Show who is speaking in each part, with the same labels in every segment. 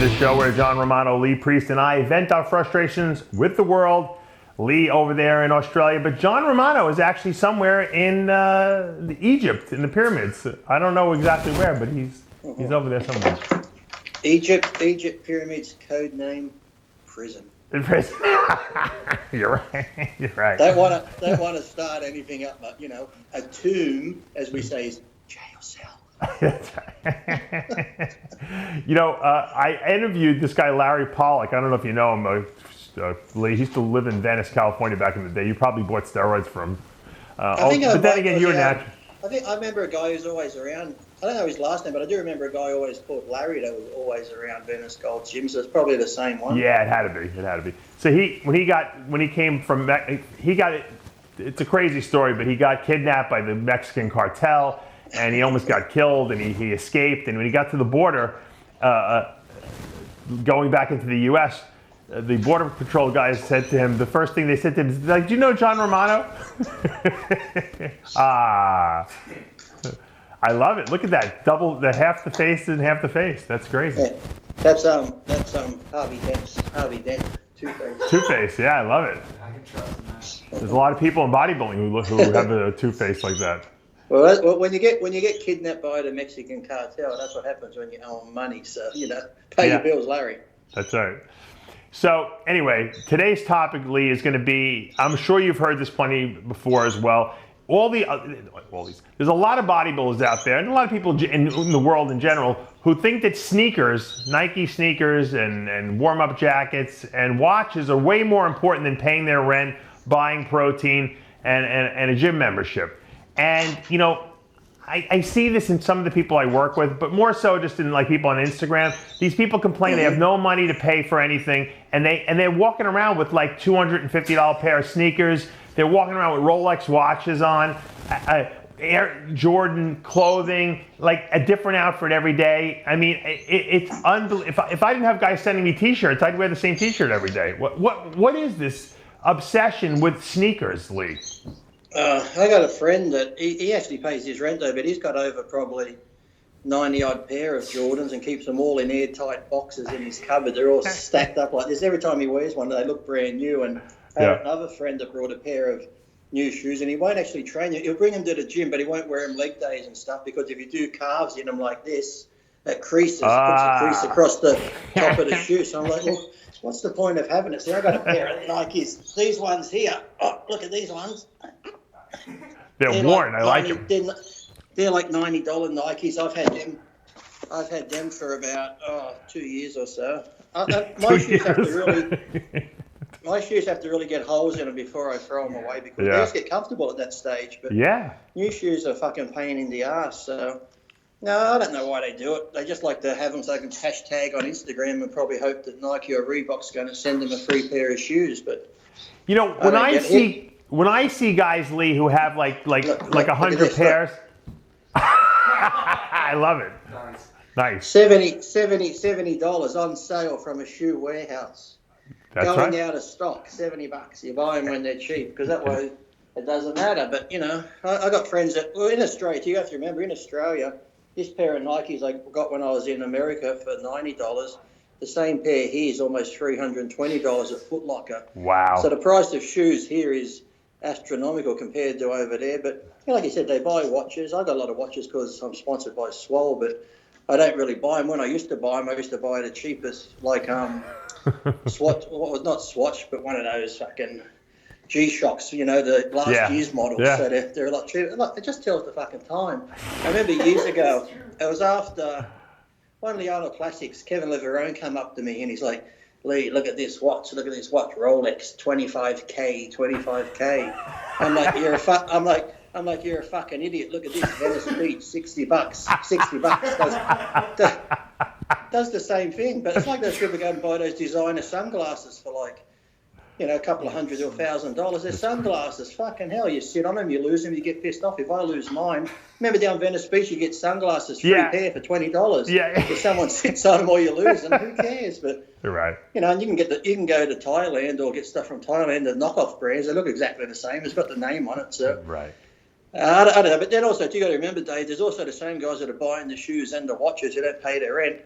Speaker 1: the show where John Romano, Lee Priest, and I vent our frustrations with the world. Lee over there in Australia, but John Romano is actually somewhere in Egypt, in the pyramids. I don't know exactly where, but he's over there somewhere.
Speaker 2: Egypt pyramids, code name, prison.
Speaker 1: You're right. You're right.
Speaker 2: Don't want to start anything up, but a tomb, as we say, is jail cell.
Speaker 1: I interviewed this guy Larry Pollock. I don't know if you know him. He used to live in Venice, California back in the day. You probably bought steroids from him. But then again, you're natural.
Speaker 2: I remember a guy who's always around. I don't know his last name, but I do remember a guy always called Larry that was always around Venice Gold's Gym. So it's probably the same one.
Speaker 1: Yeah, it had to be. So when he came from, he got it. It's a crazy story, but he got kidnapped by the Mexican cartel, and he almost got killed, and he escaped. And when he got to the border, going back into the U.S., the Border Patrol guys said to him, the first thing they said to him is like, "Do you know John Romano?" I love it. Look at that. Double the half the face and half the face. That's crazy.
Speaker 2: Yeah. That's Harvey Dent.
Speaker 1: Two-Face. Yeah, I love it.
Speaker 3: I can trust that.
Speaker 1: There's a lot of people in bodybuilding who have a two-face like that.
Speaker 2: Well, when you get kidnapped by the Mexican cartel, that's what happens when you owe them money. So pay your bills, Larry.
Speaker 1: That's right. So anyway, today's topic, Lee, is going to be, I'm sure you've heard this plenty before as well. There's a lot of bodybuilders out there, and a lot of people in the world in general, who think that sneakers, Nike sneakers and warm-up jackets and watches are way more important than paying their rent, buying protein, and a gym membership. And, I see this in some of the people I work with, but more so just in like people on Instagram. These people complain they have no money to pay for anything, and they're walking around with like $250 pair of sneakers. They're walking around with Rolex watches on, Air Jordan clothing, like a different outfit every day. I mean, it's unbelievable. If I didn't have guys sending me T-shirts, I'd wear the same T-shirt every day. What is this obsession with sneakers, Lee?
Speaker 2: I got a friend that he actually pays his rent though, but he's got over probably 90-odd pair of Jordans and keeps them all in airtight boxes in his cupboard. They're all stacked up like this. Every time he wears one, they look brand new. And I have another friend that brought a pair of new shoes, and he won't actually train you. He'll bring them to the gym, but he won't wear them leg days and stuff, because if you do calves in them like this, that creases, puts a crease across the top of the shoe. So I'm like, well, what's the point of having it? So I got a pair of Nikes. These ones here. Oh, look at these ones.
Speaker 1: They're worn. I like them.
Speaker 2: They're like $90 Nikes. I've had them for about 2 years or so. My shoes have to really get holes in them before I throw them away, because they just get comfortable at that stage. But new shoes are a fucking pain in the ass. So no, I don't know why they do it. They just like to have them so they can hashtag on Instagram and probably hope that Nike or Reebok's going to send them a free pair of shoes. But
Speaker 1: when I see guys, Lee, who have like 100 pairs, I love it. Nice.
Speaker 2: $70 on sale from a shoe warehouse.
Speaker 1: That's
Speaker 2: going
Speaker 1: right.
Speaker 2: out of stock, $70. You buy them when they're cheap, because that way it doesn't matter. But I got friends that in Australia. You have to remember, in Australia, this pair of Nikes I got when I was in America for $90. The same pair here is almost $320 at Foot Locker.
Speaker 1: Wow.
Speaker 2: So the price of shoes here is astronomical compared to over there. But like you said, they buy watches. I got a lot of watches because I'm sponsored by Swole, but I don't really buy them. When I used to buy them, I used to buy the cheapest, like Swatch. What was not Swatch, but one of those fucking G-Shocks. The last year's models.
Speaker 1: Yeah.
Speaker 2: So they're a lot cheaper. Look, it just tells the fucking time. I remember years ago, it was after one of the Arnold Classics. Kevin Leverone came up to me and he's like, "Lee, look at this watch. Look at this watch. Rolex, 25K. I'm like, you're a fucking idiot. Look at this, Venice Beach, $60. $60 does the same thing. But it's like those people go and buy those designer sunglasses for like, a couple of $100 to $1,000. They're sunglasses. Fucking hell, you sit on them, you lose them, you get pissed off. If I lose mine, remember down Venice Beach, you get sunglasses free pair for $20.
Speaker 1: Yeah.
Speaker 2: If someone sits on them or you lose them, who cares? But
Speaker 1: you're right.
Speaker 2: And you can go to Thailand or get stuff from Thailand. The knockoff brands, they look exactly the same. It's got the name on it. So
Speaker 1: right.
Speaker 2: I don't know. But then also, you got to remember, Dave, there's also the same guys that are buying the shoes and the watches who don't pay their rent.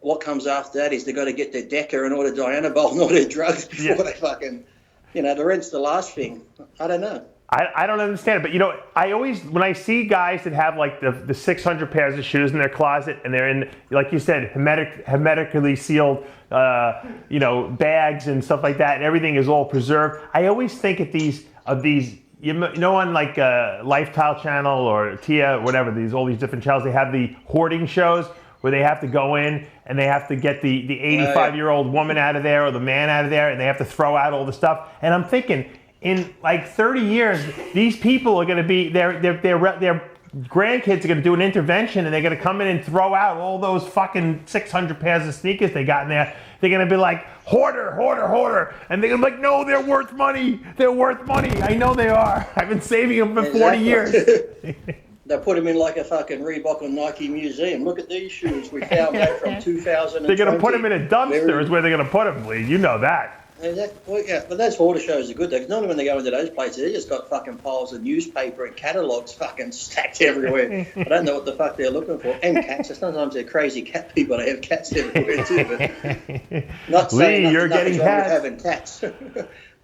Speaker 2: what comes after that is they've got to get their Deca and all the Dianabol and all their drugs before they fucking, the rent's the last thing. I don't know.
Speaker 1: I don't understand it, but I always, when I see guys that have like the 600 pairs of shoes in their closet and they're in, like you said, hermetically sealed, bags and stuff like that, and everything is all preserved. I always think of these, on like Lifestyle Channel or Tia, whatever, all these different channels, they have the hoarding shows where they have to go in and they have to get the 85-year-old woman out of there or the man out of there, and they have to throw out all the stuff. And I'm thinking, in like 30 years, these people are going to be, their grandkids are going to do an intervention, and they're going to come in and throw out all those fucking 600 pairs of sneakers they got in there. They're going to be like, hoarder, hoarder, hoarder. And they're going to be like, no, they're worth money. They're worth money. I know they are. I've been saving them for 40 years.
Speaker 2: They put them in like a fucking Reebok or Nike museum. Look at these shoes. We found that from 2020.
Speaker 1: They're going to put them in a dumpster is where they're going to put them, Lee. You know that.
Speaker 2: But those hoarder shows are good though, because normally when they go into those places, they just got fucking piles of newspaper and catalogues fucking stacked everywhere. I don't know what the fuck they're looking for. And cats. Sometimes they're crazy cat people. They have cats everywhere too. But not saying
Speaker 1: Lee, you're getting cats.
Speaker 2: Having cats.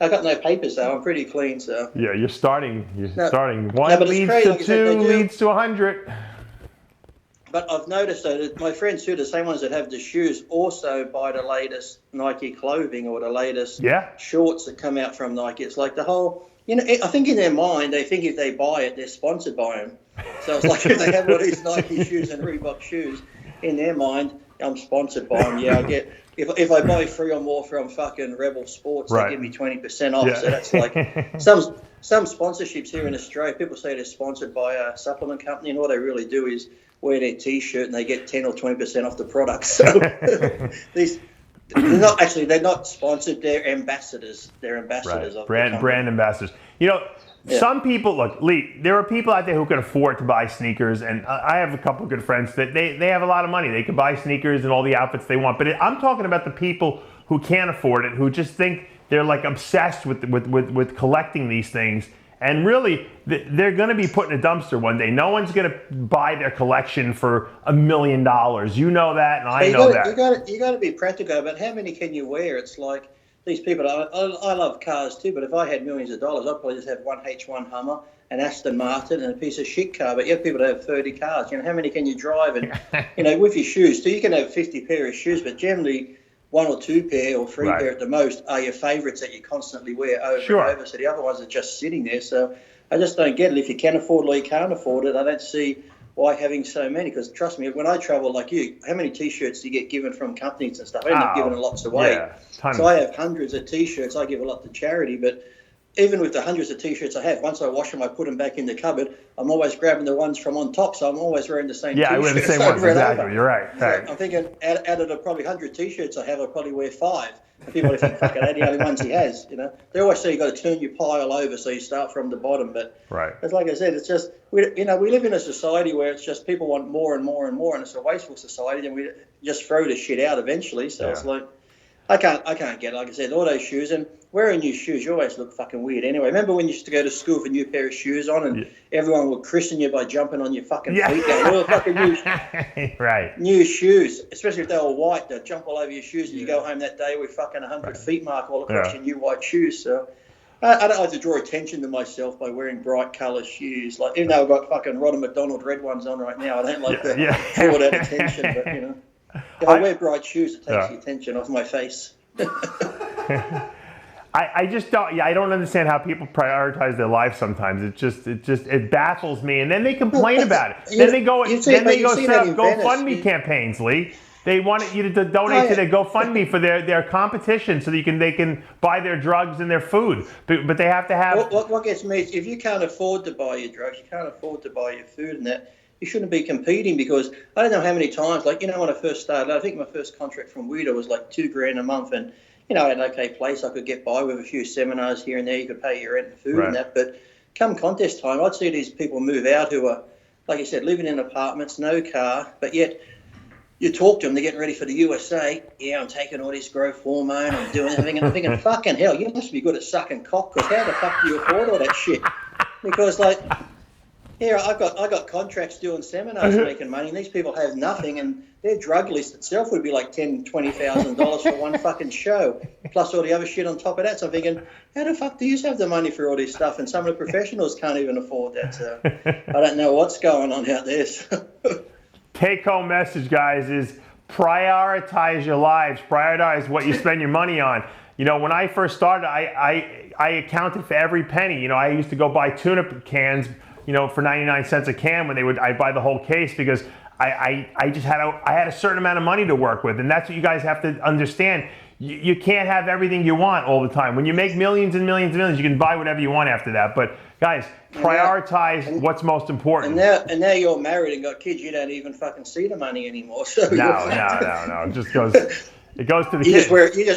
Speaker 2: I got no papers though. I'm pretty clean, so.
Speaker 1: Yeah, you're starting. One leads to two, leads to 100.
Speaker 2: But I've noticed that my friends too, the same ones that have the shoes, also buy the latest Nike clothing or the latest shorts that come out from Nike. It's like the whole, I think in their mind, they think if they buy it, they're sponsored by them. So it's like if they have all these Nike shoes and Reebok shoes, in their mind, I'm sponsored by them. Yeah, I get, if I buy 3 or more from fucking Rebel Sports, they give me 20% off. Yeah. So that's like some sponsorships here in Australia. People say they're sponsored by a supplement company, and all they really do is wear their T-shirt and they get 10 or 20% off the product. So they're not sponsored. They're ambassadors. They're ambassadors of
Speaker 1: brand ambassadors. Some people, look, Lee, there are people out there who can afford to buy sneakers, and I have a couple of good friends that they have a lot of money. They can buy sneakers and all the outfits they want. But I'm talking about the people who can't afford it, who just think they're like obsessed with collecting these things. And really, they're going to be put in a dumpster one day. No one's going to buy their collection for $1 million. You know that, and I know that.
Speaker 2: You got to be practical. But how many can you wear? It's like these people. I love cars too. But if I had millions of dollars, I'd probably just have one H1 Hummer, an Aston Martin, and a piece of shit car. But you have people that have 30 cars. How many can you drive? And with your shoes too, you can have 50 pair of shoes, but generally 1 or 2 pair or 3 pair at the most are your favourites that you constantly wear over and over. So the other ones are just sitting there. So I just don't get it. If you can afford it or you can't afford it, I don't see why having so many. Because trust me, when I travel like you, how many T-shirts do you get given from companies and stuff? I end up giving lots away. Yeah, so I have hundreds of T-shirts. I give a lot to charity. But even with the hundreds of T-shirts I have, once I wash them, I put them back in the cupboard. I'm always grabbing the ones from on top, so I'm always wearing the same T-shirts.
Speaker 1: Yeah, I wear the same ones, exactly. You're right.
Speaker 2: So I'm thinking out of the probably 100 T-shirts I have, I probably wear 5. And people think, fucking, they're the only ones he has, They always say you got to turn your pile over so you start from the bottom. But it's like I said, it's just, we live in a society where it's just people want more and more and more, and it's a wasteful society, and we just throw the shit out eventually. So it's like, I can't get it. Like I said, all those shoes, and wearing new shoes, you always look fucking weird anyway. Remember when you used to go to school with a new pair of shoes on, and everyone would christen you by jumping on your fucking feet down? All fucking new shoes, especially if they were white. They'd jump all over your shoes, and you go home that day with fucking 100 feet mark all across your new white shoes. So I don't like to draw attention to myself by wearing bright colour shoes. Like, even though I've got fucking Ronald McDonald red ones on right now, I don't like to draw that attention. But if I wear bright shoes, it takes the attention off my face.
Speaker 1: I just don't. I don't understand how people prioritize their life sometimes. It baffles me. And then they complain about it. Then they go set up GoFundMe campaigns, Lee. They want you to donate to their GoFundMe for their competition so that they can buy their drugs and their food. But they have to have.
Speaker 2: What gets me is if you can't afford to buy your drugs, you can't afford to buy your food and that. You shouldn't be competing, because I don't know how many times, like, when I first started, I think my first contract from Weeda was like $2,000 a month, and, I had an okay place. I could get by with a few seminars here and there. You could pay your rent and food and that. But come contest time, I'd see these people move out who are, like you said, living in apartments, no car, but yet you talk to them, they're getting ready for the USA. Yeah, I'm taking all this growth hormone, I'm doing everything. And I'm thinking, fucking hell, you must be good at sucking cock, because how the fuck do you afford all that shit? Because, like, Yeah, I got contracts doing seminars making money, and these people have nothing, and their drug list itself would be like $10,000-$20,000 for one fucking show, plus all the other shit on top of that. So I'm thinking, how the fuck do you have the money for all this stuff? And some of the professionals can't even afford that. So I don't know what's going on out there.
Speaker 1: Take-home message, guys, is prioritize your lives. Prioritize what you spend your money on. You know, when I first started, I accounted for every penny. You know, I used to go buy tuna cans, you know, for 99 cents a can when I'd buy the whole case, because I had a certain amount of money to work with. And that's what you guys have to understand. You can't have everything you want all the time. When you make millions and millions and millions, you can buy whatever you want after that. But guys, prioritize what's most important.
Speaker 2: And now you're married and got kids, you don't even fucking see the money anymore. So
Speaker 1: No. It just goes. It goes to the
Speaker 2: you
Speaker 1: kids.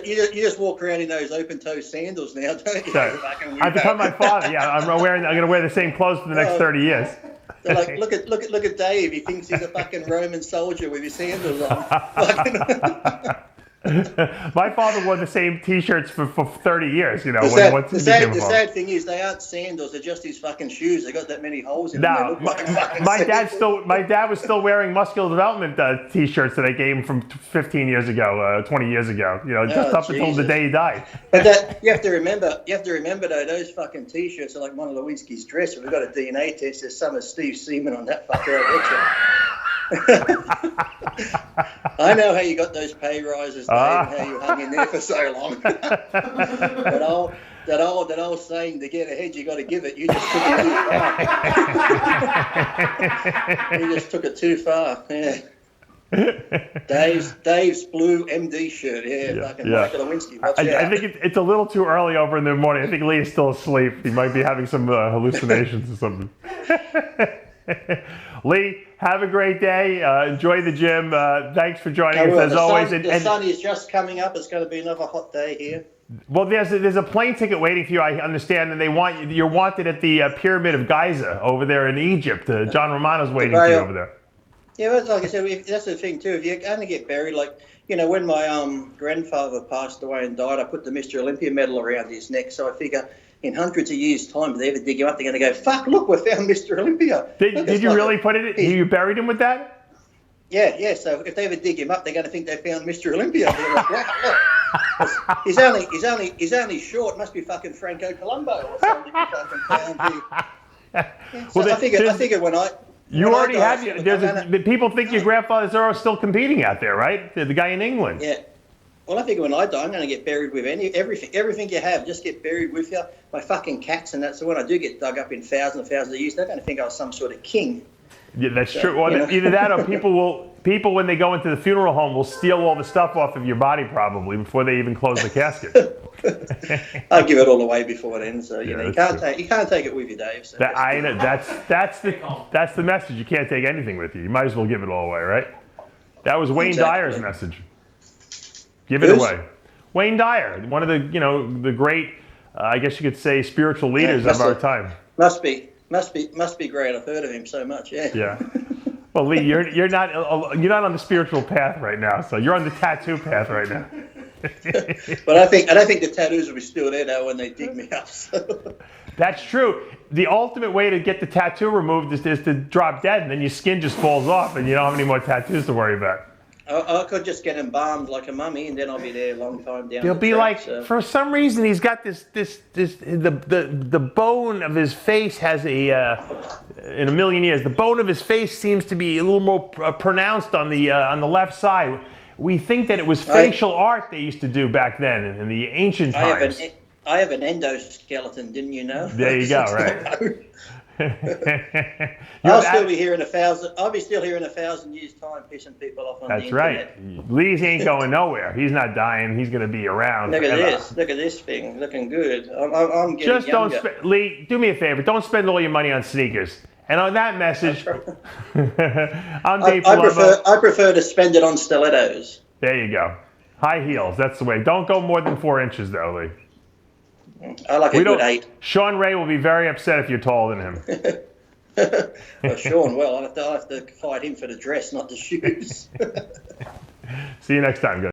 Speaker 2: you just walk around in those open-toe sandals now, don't you?
Speaker 1: So, I've become my father. Yeah, I'm going to wear the same clothes for the next 30 years.
Speaker 2: They're like, look at Dave. He thinks he's a fucking Roman soldier with his sandals on.
Speaker 1: My father wore the same T-shirts for 30 years. You know,
Speaker 2: the sad thing is they aren't sandals; they're just his fucking shoes. They got that many holes in them.
Speaker 1: No, my dad was still wearing muscular development T-shirts that I gave him from 15 years ago, 20 years ago. You know, just up until the day he died.
Speaker 2: But you have to remember though, those fucking T-shirts are like Monica Lewinsky's dress. If we've got a DNA test, there's some of Steve Seaman on that fucker. I know how you got those pay rises, Dave, and how you hung in there for so long. that old saying, to get ahead, you got to give it. You just took it too far. You just took it too far. Yeah. Dave's blue MD shirt. Fucking Monica Lewinsky.
Speaker 1: I think it's a little too early over in the morning. I think Lee is still asleep. He might be having some hallucinations or something. Lee, have a great day. Enjoy the gym. Thanks for joining us as always.
Speaker 2: The sun is just coming up. It's going to be another hot day here.
Speaker 1: Well, there's a plane ticket waiting for you, I understand, and you're wanted at the Pyramid of Giza over there in Egypt. John Romano's waiting for you over there.
Speaker 2: Yeah, but like I said, that's the thing too. If you're going to get buried, like, you know, when my grandfather passed away and died, I put the Mr. Olympia medal around his neck. So I figure, in hundreds of years' time, if they ever dig him up, they're going to go, fuck, look, we found Mr. Olympia.
Speaker 1: Did you really put it? You buried him with that?
Speaker 2: Yeah. So if they ever dig him up, they're going to think they found Mr. Olympia. They're like, wow, look. He's only short. Must be fucking Franco Palumbo or something. I figured when I.
Speaker 1: You already have. People think your grandfathers are still competing out there, right? The guy in England.
Speaker 2: Yeah. Well, I figure when I die, I'm going to get buried with everything you have. Just get buried with you. My fucking cats and that. So when I do get dug up in thousands and thousands of years, they're going to think I was some sort of king.
Speaker 1: Yeah, that's true. Well, either that or people when they go into the funeral home will steal all the stuff off of your body probably before they even close the casket.
Speaker 2: I'll give it all away before then. So you can't take it with you, Dave. So
Speaker 1: that's the message. You can't take anything with you. You might as well give it all away, right? That was Wayne Dyer's message. Give it away. Wayne Dyer, one of the great, I guess you could say, spiritual leaders of our time.
Speaker 2: Must be great. I've heard of him so much. Yeah.
Speaker 1: Yeah. Well, Lee, you're not on the spiritual path right now, so you're on the tattoo path right now.
Speaker 2: But I don't think the tattoos will be still there now when they dig me up. So.
Speaker 1: That's true. The ultimate way to get the tattoo removed is to drop dead, and then your skin just falls off, and you don't have any more tattoos to worry about.
Speaker 2: I could just get embalmed like a mummy, and then I'll be there a long time down.
Speaker 1: He'll
Speaker 2: the
Speaker 1: be
Speaker 2: track,
Speaker 1: like,
Speaker 2: so.
Speaker 1: For some reason, he's got the bone of his face has in a million years, the bone of his face seems to be a little more pronounced on the left side. We think that it was facial art they used to do back then in the ancient times.
Speaker 2: I have an endoskeleton, didn't you know?
Speaker 1: There you go, right.
Speaker 2: I'll still be here in 1,000 years' time, pissing people off on the internet.
Speaker 1: That's right. Lee ain't going nowhere. He's not dying. He's going to be around.
Speaker 2: Look at this thing, looking good. I'm getting
Speaker 1: just
Speaker 2: younger.
Speaker 1: don't Lee, do me a favor. Don't spend all your money on sneakers. And on that message, I'm Dave Palumbo.
Speaker 2: I prefer to spend it on stilettos.
Speaker 1: There you go. High heels. That's the way. Don't go more than 4 inches, though, Lee.
Speaker 2: I like a good 8.
Speaker 1: Sean Ray will be very upset if you're taller than him.
Speaker 2: Well, Sean, I'll have to fight him for the dress, not the shoes.
Speaker 1: See you next time, guys.